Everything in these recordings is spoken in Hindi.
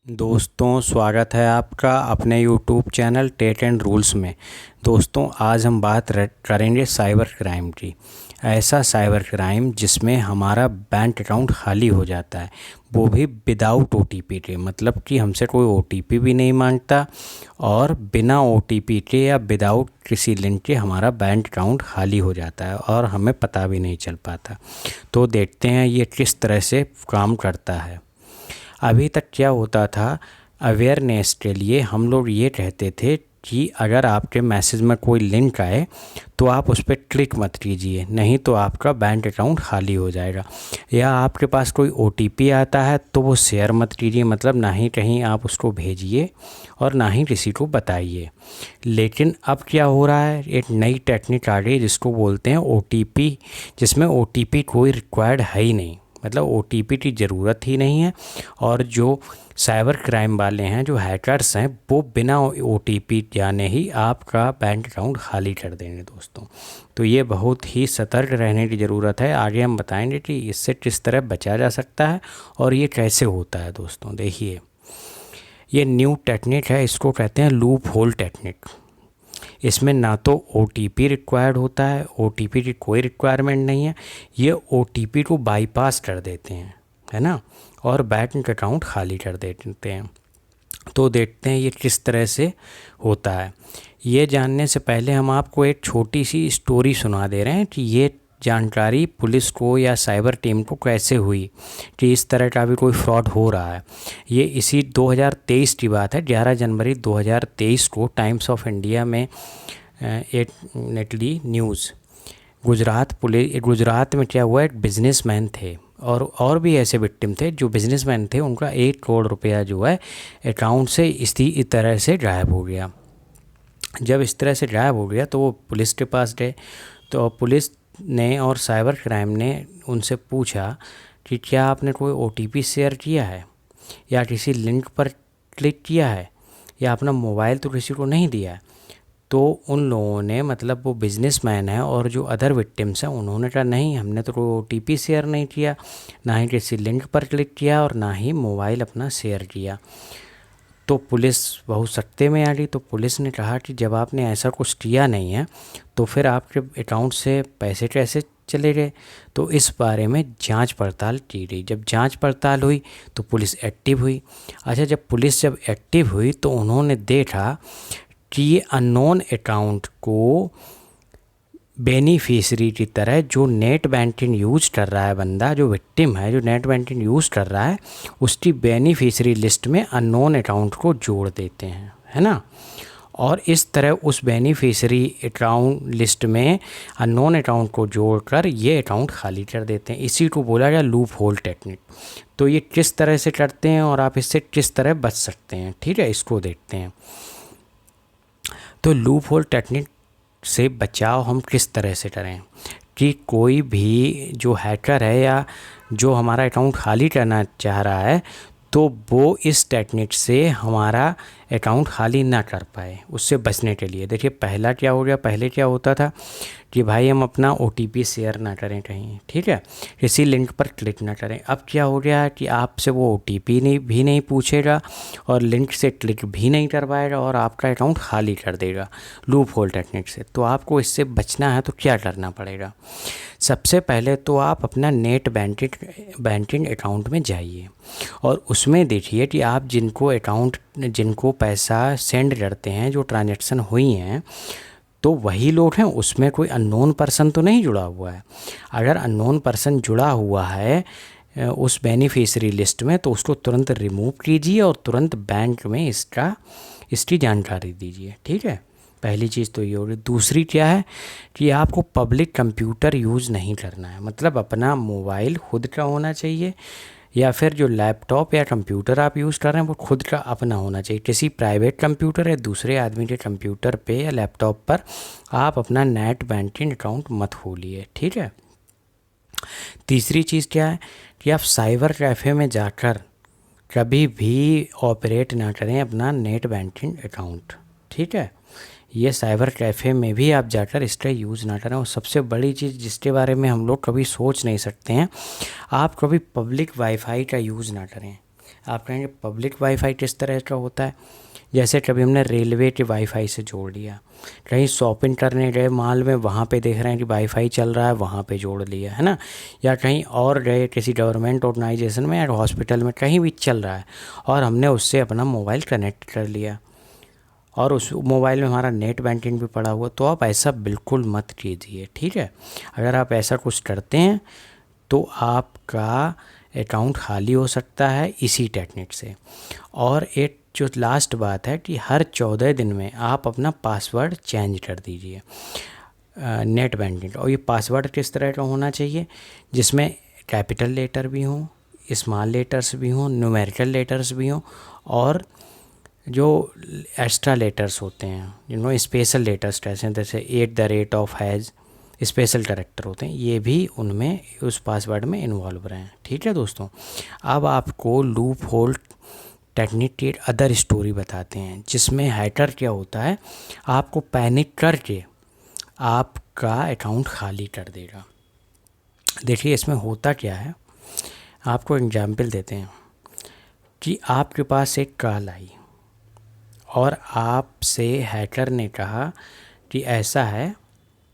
दोस्तों स्वागत है आपका अपने YouTube channel TET and rules में। दोस्तों आज हम बात करेंगे साइबर क्राइम की। ऐसा साइबर क्राइम जिसमें हमारा बैंक अकाउंट खाली हो जाता है, वो भी विदाउट OTP के। मतलब कि हमसे कोई OTP भी नहीं मांगता और बिना OTP के या विदाउट किसी लिंक के हमारा बैंक अकाउंट खाली हो जाता है और हमें पता भी नहीं चल पाता। तो देखते हैं ये किस तरह से काम करता है। अभी तक क्या होता था, अवेयरनेस के लिए हम लोग ये कहते थे कि अगर आपके मैसेज में कोई लिंक आए तो आप उस पर क्लिक मत कीजिए, नहीं तो आपका बैंक अकाउंट खाली हो जाएगा। या आपके पास कोई OTP आता है तो वो शेयर मत कीजिए, मतलब ना ही कहीं आप उसको भेजिए और ना ही किसी को बताइए। लेकिन अब क्या हो रहा है, एक नई टेक्निक आ गई जिसको बोलते हैं OTP, जिसमें OTP कोई रिक्वायर्ड है ही नहीं, मतलब OTP की ज़रूरत ही नहीं है। और जो साइबर क्राइम वाले हैं, जो हैकर्स हैं, वो बिना OTP जाने ही आपका बैंक अकाउंट खाली कर देंगे दोस्तों। तो ये बहुत ही सतर्क रहने की ज़रूरत है। आगे हम बताएंगे कि इससे किस तरह बचा जा सकता है और ये कैसे होता है। दोस्तों देखिए, ये न्यू टेक्निक है, इसको कहते हैं लूप होल टेक्निक। इसमें ना तो OTP रिक्वायर्ड होता है, OTP की कोई रिक्वायरमेंट नहीं है। ये OTP को बाईपास कर देते हैं, है ना, और बैंक अकाउंट खाली कर देते हैं। तो देखते हैं ये किस तरह से होता है। ये जानने से पहले हम आपको एक छोटी सी स्टोरी सुना दे रहे हैं कि ये जानकारी पुलिस को या साइबर टीम को कैसे हुई कि इस तरह का भी कोई फ्रॉड हो रहा है। ये इसी 2023 की बात है। 11 जनवरी 2023 को टाइम्स ऑफ इंडिया में एक नेटली न्यूज़, गुजरात में क्या हुआ, एक बिजनेसमैन थे और भी ऐसे विक्टिम थे जो बिजनेसमैन थे। उनका 1 करोड़ रुपया जो है अकाउंट से इसी तरह से गायब हो गया। जब इस तरह से गायब हो गया तो वो पुलिस के पास गए। तो पुलिस ने और साइबर क्राइम ने उनसे पूछा कि क्या आपने कोई OTP शेयर किया है या किसी लिंक पर क्लिक किया है या अपना मोबाइल तो किसी को नहीं दिया है। तो उन लोगों ने, मतलब वो बिजनेसमैन है और जो अदर विक्टिम्स हैं, उन्होंने कहा नहीं, हमने तो कोई OTP शेयर नहीं किया, ना ही किसी लिंक पर क्लिक किया और ना ही मोबाइल अपना शेयर किया। तो पुलिस बहुत सख्ते में आ गई। तो पुलिस ने कहा कि जब आपने ऐसा कुछ किया नहीं है तो फिर आपके अकाउंट से पैसे कैसे चले गए। तो इस बारे में जांच पड़ताल की गई। जब जांच पड़ताल हुई तो पुलिस एक्टिव हुई। अच्छा, जब पुलिस एक्टिव हुई तो उन्होंने देखा कि ये अननोन अकाउंट को बेनिफिशरी की तरह, जो नेट बैंकिंग यूज़ कर रहा है बंदा, जो विक्टिम है, जो नेट बैंकिंग यूज़ कर रहा है, उसकी बेनिफिशरी लिस्ट में अननोन अकाउंट को जोड़ देते हैं, है ना। और इस तरह उस बेनिफिशरी अकाउंट लिस्ट में अननोन अकाउंट को जोड़कर ये अकाउंट खाली कर देते हैं। इसी को बोला गया लूप होल टेक्निक। तो ये किस तरह से करते हैं और आप इससे किस तरह बच सकते हैं, ठीक है, इसको देखते हैं। तो लूप होल टेक्निक से बचाव हम किस तरह से करें कि कोई भी जो हैकर है या जो हमारा अकाउंट खाली करना चाह रहा है तो वो इस टेक्निक से हमारा अकाउंट खाली ना कर पाए। उससे बचने के लिए देखिए, पहला क्या हो गया, पहले क्या होता था कि भाई हम अपना OTP शेयर ना करें कहीं, ठीक है, किसी लिंक पर क्लिक ना करें। अब क्या हो गया कि आपसे वो OTP भी नहीं पूछेगा और लिंक से क्लिक भी नहीं करवाएगा और आपका अकाउंट खाली कर देगा लूप होल टेक्निक से। तो आपको इससे बचना है तो क्या करना पड़ेगा। सबसे पहले तो आप अपना नेट बैंकिंग अकाउंट में जाइए और उसमें देखिए कि आप जिनको पैसा सेंड करते हैं, जो ट्रांजैक्शन हुई हैं, तो वही लोग हैं, उसमें कोई अननोन पर्सन तो नहीं जुड़ा हुआ है। अगर अननोन पर्सन जुड़ा हुआ है उस बेनिफिशरी लिस्ट में तो उसको तुरंत रिमूव कीजिए और तुरंत बैंक में इसकी जानकारी दीजिए, ठीक है। पहली चीज़ तो ये होगी। दूसरी क्या है कि आपको पब्लिक कंप्यूटर यूज़ नहीं करना है, मतलब अपना मोबाइल खुद का होना चाहिए या फिर जो लैपटॉप या कंप्यूटर आप यूज़ कर रहे हैं वो खुद का अपना होना चाहिए। किसी प्राइवेट कंप्यूटर या दूसरे आदमी के कंप्यूटर पे या लैपटॉप पर आप अपना नेट बैंकिंग अकाउंट मत खोलिए, ठीक है। तीसरी चीज़ क्या है कि आप साइबर कैफ़े में जाकर कभी भी ऑपरेट ना करें अपना नेट बैंकिंग अकाउंट, ठीक है। ये साइबर कैफ़े में भी आप जाकर इसका यूज़ ना करें। और सबसे बड़ी चीज़ जिसके बारे में हम लोग कभी सोच नहीं सकते हैं, आप कभी पब्लिक वाईफाई का यूज़ ना करें। आप कहेंगे पब्लिक वाईफाई किस तरह का होता है, जैसे कभी हमने रेलवे के वाईफाई से जोड़ लिया, कहीं शॉपिंग करने गए मॉल में, वहाँ पे देख रहे हैं कि वाईफाई चल रहा है, वहाँ पे जोड़ लिया, है ना। या कहीं और गए किसी गवर्नमेंट ऑर्गेनाइजेशन में या हॉस्पिटल में, कहीं भी चल रहा है और हमने उससे अपना मोबाइल कनेक्ट कर लिया और उस मोबाइल में हमारा नेट बैंकिंग भी पड़ा हुआ, तो आप ऐसा बिल्कुल मत कीजिए, ठीक है। अगर आप ऐसा कुछ करते हैं तो आपका अकाउंट खाली हो सकता है इसी टेक्निक से। और एक जो लास्ट बात है कि हर 14 दिन में आप अपना पासवर्ड चेंज कर दीजिए नेट बैंकिंग का। और ये पासवर्ड किस तरह का होना चाहिए, जिसमें कैपिटल लेटर भी हों, स्मॉल लेटर्स भी हों, न्यूमेरिकल लेटर्स भी हों, और जो एक्स्ट्रा लेटर्स होते हैं जिनको स्पेशल लेटर्स कहते हैं, जैसे @ स्पेशल कैरेक्टर होते हैं, ये भी उनमें उस पासवर्ड में इन्वॉल्व रहें, ठीक है दोस्तों। अब आपको लूप होल टेक्निक की अदर स्टोरी बताते हैं, जिसमें हैकर क्या होता है, आपको पैनिक करके आपका अकाउंट खाली कर देगा। देखिए इसमें होता क्या है, आपको एग्जाम्पल देते हैं कि आपके पास एक कॉल आई और आपसे हैकर ने कहा कि ऐसा है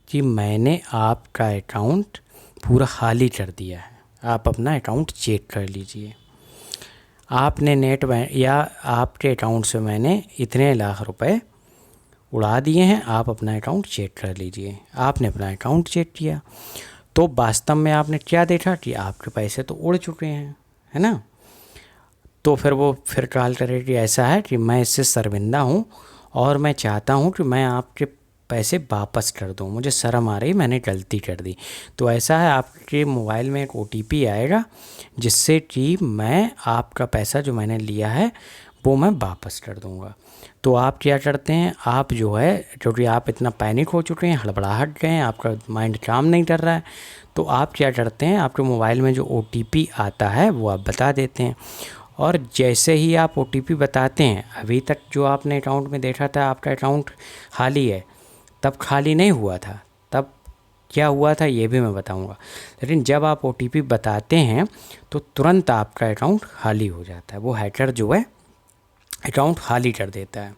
कि मैंने आपका अकाउंट पूरा खाली कर दिया है, आप अपना अकाउंट चेक कर लीजिए। आपने या आपके अकाउंट से मैंने इतने लाख रुपए उड़ा दिए हैं, आप अपना अकाउंट चेक कर लीजिए। आपने अपना अकाउंट चेक किया तो वास्तव में आपने क्या देखा कि आपके पैसे तो उड़ चुके हैं, है ना। तो फिर वो फिर कॉल करे कि ऐसा है कि मैं इससे शर्मिंदा हूँ और मैं चाहता हूँ कि मैं आपके पैसे वापस कर दूँ, मुझे शर्म आ रही, मैंने गलती कर दी। तो ऐसा है, आपके मोबाइल में एक OTP आएगा जिससे कि मैं आपका पैसा जो मैंने लिया है वो मैं वापस कर दूँगा। तो आप क्या करते हैं, आप जो है, क्योंकि आप इतना पैनिक हो चुके हैं, हड़बड़ाहट गए हैं, आपका माइंड काम नहीं कर रहा है, तो आप क्या करते हैं, आपके मोबाइल में जो OTP आता है वो आप बता देते हैं। और जैसे ही आप OTP बताते हैं, अभी तक जो आपने अकाउंट में देखा था आपका अकाउंट खाली है, तब खाली नहीं हुआ था, तब क्या हुआ था ये भी मैं बताऊंगा। लेकिन जब आप OTP बताते हैं तो तुरंत आपका अकाउंट खाली हो जाता है, वो हैकर जो है अकाउंट खाली कर देता है।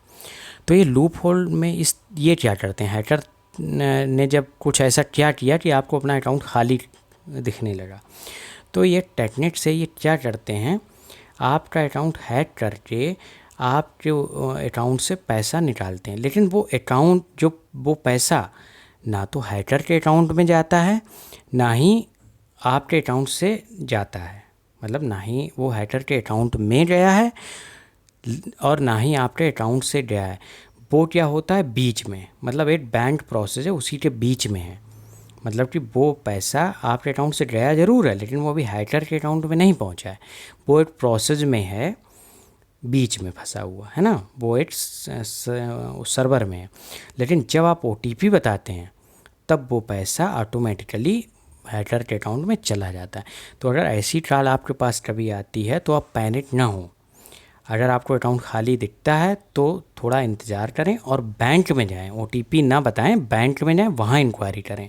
तो ये लूप होल में ये क्या करते हैं, हैकर ने जब कुछ ऐसा क्या किया कि आपको अपना अकाउंट खाली दिखने लगा, तो ये टेक्निक से ये क्या करते हैं, आपका अकाउंट हैक करके आपके अकाउंट से पैसा निकालते हैं। लेकिन वो अकाउंट वो पैसा ना तो हैकर के अकाउंट में जाता है, ना ही आपके अकाउंट से जाता है, मतलब ना ही वो हैकर के अकाउंट में गया है और ना ही आपके अकाउंट से गया है। वो क्या होता है बीच में, मतलब एक बैंक प्रोसेस है उसी के बीच में है, मतलब कि वो पैसा आपके अकाउंट से गया ज़रूर है लेकिन वो अभी हैकर के अकाउंट में नहीं पहुंचा है, वो एक प्रोसेस में है, बीच में फंसा हुआ है ना, वो एक सर्वर में है। लेकिन जब आप OTP बताते हैं तब वो पैसा ऑटोमेटिकली हैकर के अकाउंट में चला जाता है। तो अगर ऐसी कॉल आपके पास कभी आती है तो आप पैनिक ना हो, अगर आपको अकाउंट खाली दिखता है तो थोड़ा इंतज़ार करें और बैंक में जाएं, OTP ना बताएं, बैंक में जाएं, वहाँ इंक्वायरी करें।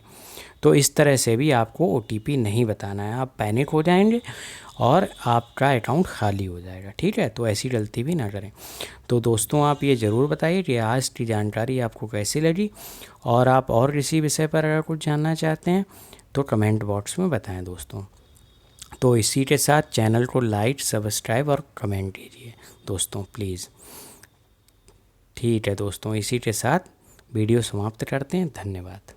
तो इस तरह से भी आपको OTP नहीं बताना है, आप पैनिक हो जाएंगे और आपका अकाउंट खाली हो जाएगा, ठीक है। तो ऐसी गलती भी ना करें। तो दोस्तों आप ये ज़रूर बताइए कि आज की जानकारी आपको कैसी लगी, और आप और किसी विषय पर अगर कुछ जानना चाहते हैं तो कमेंट बॉक्स में बताएं दोस्तों। तो इसी के साथ चैनल को लाइक, सब्सक्राइब और कमेंट कीजिए दोस्तों प्लीज़, ठीक है दोस्तों। इसी के साथ वीडियो समाप्त करते हैं, धन्यवाद।